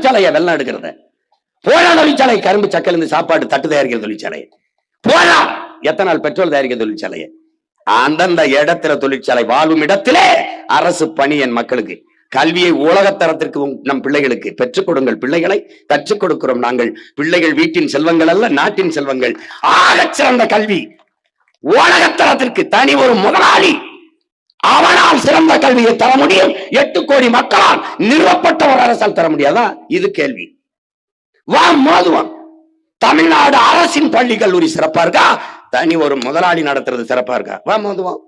தொழிற்சாலையை வெள்ளம் எடுக்கிறத, போடா தொழிற்சாலை, கரும்பு சக்கிலிருந்து சாப்பாடு தட்டு தயாரிக்கிற தொழிற்சாலை, போடா எத்தனால் பெட்ரோல் தயாரிக்கிற தொழிற்சாலையை, அந்தந்த இடத்துல தொழிற்சாலை, வாழும் இடத்திலே அரசு பணி. என் மக்களுக்கு கல்வியை உலகத்தரத்திற்கு நம் பிள்ளைகளுக்கு பெற்றுக் கொடுங்கள். பிள்ளைகளை கற்றுக் கொடுக்கிறோம் நாங்கள். பிள்ளைகள் வீட்டின் செல்வங்கள் அல்ல, நாட்டின் செல்வங்கள். ஆகச் சிறந்த கல்வி உலகத்தரத்திற்கு தனி ஒரு முதலாளி அவனால் சிறந்த கல்வியை தர முடியும். 8 கோடி மக்களால் நிறுவப்பட்ட ஒரு அரசால் தர முடியாதா? இது கேள்வி. வா மோதுவோம். தமிழ்நாடு அரசின் பள்ளி கல்லூரி சிறப்பா இருக்கா? தனி ஒரு முதலாளி நடத்துறது சிறப்பா இருக்கா? வா மோதுவோம்.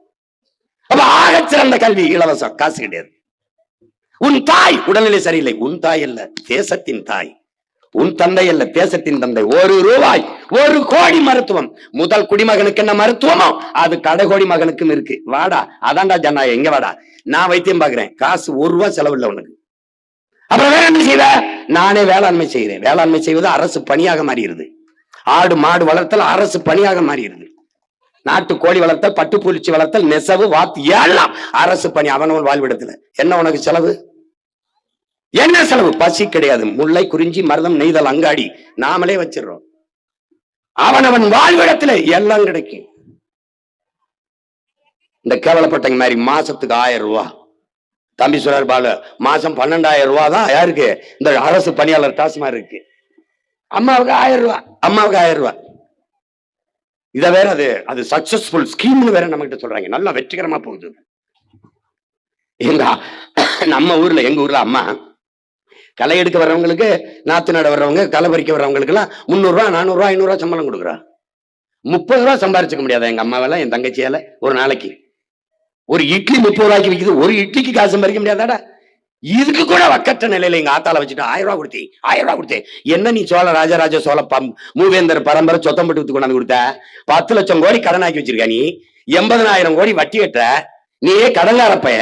அப்ப ஆகச் சிறந்த கல்வி இலவசம், காசு கிடையாது. உன் தாய் உடல்நிலை சரியில்லை, உன் தாய் அல்ல, தேசத்தின் தாய். உன் தந்தை அல்ல, தேசத்தின் தந்தை. 1 ரூபாய் 1 கோடி மருத்துவம். முதல் குடிமகனுக்கு என்ன மருத்துவமோ அது கடைகோடி மகனுக்கும் இருக்கு. வாடா, அதான்டா ஜனநாயகம். எங்க வாடா, நான் வைத்தியம் பாக்குறேன், காசு 1 ரூபாய் செலவு இல்லை உனக்கு. அப்புறம் வேற என்ன செய்வ? நானே வேளாண்மை செய்கிறேன். வேளாண்மை செய்வது அரசு பணியாக மாறிடுது. ஆடு மாடு வளர்த்தல் அரசு பணியாக மாறிடுது. நாட்டு கோழி வளர்த்தல், பட்டுப்பூச்சி வளர்த்தல், நெசவு, வாத்து எல்லாம் அரசு பணி. அவனவன் வாழ்விடத்துல என்ன உனக்கு செலவு? என்ன செலவு? பசி கிடையாது. முல்லை, குறிஞ்சி, மருதம், நெய்தல், அங்காடி நாமளே வச்சிடறோம். அவனவன் வாழ்விடத்துல எல்லாம் கிடைக்கும். இந்த கேவலப்பட்டங்க மாதிரி மாசத்துக்கு 1000 ரூபாய். தம்பி சொல்றாரு பாலு, மாசம் 12,000 ரூபாய் தான் யாருக்கு? இந்த அரசு பணியாளர் டாஸ்மாக் இருக்கு. அம்மாவுக்கு 1000 ரூபாய், அம்மாவுக்கு 1000 ரூபாய். இத வேற அது சக்சஸ்ஃபுல் ஸ்கீம்னு வேற நம்ம கிட்ட சொல்றாங்க. நல்லா வெற்றிகரமா போகுது. நம்ம ஊர்ல, எங்க ஊர்ல அம்மா களை எடுக்க வர்றவங்களுக்கு, நாத்து நட வர்றவங்க, களை பறிக்க வர்றவங்களுக்கு எல்லாம் 300 ரூபாய் 400 ரூபாய் 500 ரூபாய் சம்பளம் கொடுக்குறா. 30 ரூபாய் சம்பாரிச்சுக்க முடியாத எங்க அம்மாவெல்லாம், என் தங்கச்சியால ஒரு நாளைக்கு ஒரு இட்லி 30 ரூபாய்க்கு விக்குது. ஒரு இட்லிக்கு காசு சம்பாதிக்க முடியாதாடா? இதுக்கு கூட வக்கற்ற நிலையில எங்க ஆத்தால வச்சுட்டு 1000 ரூபாய் கொடுத்தேன், 1000 ரூபாய் கொடுத்தேன். என்ன நீ சோழ ராஜராஜ சோழ மூவேந்தர் பரம்பரை சொத்தம் பட்டு கொண்டாந்து கொடுத்த? 10 லட்சம் கோடி கடன் ஆக்கி வச்சிருக்க நீ. 80,000 கோடி வட்டி கட்ட நீயே கடங்காரப்பைய.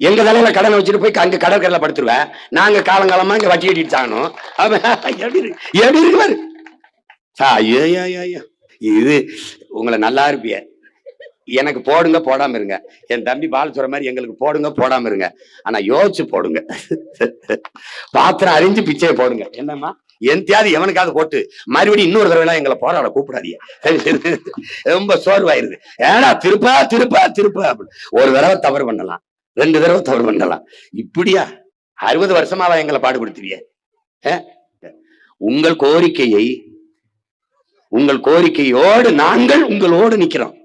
எங்க தலையில கடன் வச்சுட்டு போய் அங்க கடற்கரையில படுத்துருவேன். நாங்க காலங்காலமா இங்க வட்டி கட்டிட்டு சாகணும். எப்படி இருக்கு? இது உங்களை நல்லா இருப்பிய. எனக்கு போடுங்க, போடாம இருங்க. என் தம்பி பால் சொல்ற மாதிரி எங்களுக்கு போடுங்க, போடாம இருங்க. ஆனா யோசிச்சு போடுங்க. பாத்திரம் அறிஞ்சு பிச்சையை போடுங்க. என்னம்மா எந்தியாவது எவனுக்காவது போட்டு மறுபடியும் இன்னொரு தடவை எங்களை போராட கூப்பிடாதீங்க. ரொம்ப சோர்வாயிருது. ஏன்னா திருப்பா திருப்பா திருப்பா ஒரு தடவை தவறு பண்ணலாம், 2 தடவை தவறு பண்ணலாம். இப்படியா 60 வருஷமாவா எங்களை பாடுபடுத்துவிய? உங்கள் கோரிக்கையோடு நாங்கள் உங்களோடு நிக்கிறோம்.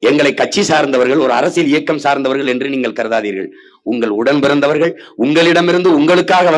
எங்களை கட்சி சார்ந்தவர்கள், ஒரு அரசியல் இயக்கம் சார்ந்தவர்கள் என்று நீங்கள் கருதாதீர்கள். உங்கள் உடன் பிறந்தவர்கள், உங்களிடமிருந்து உங்களுக்காக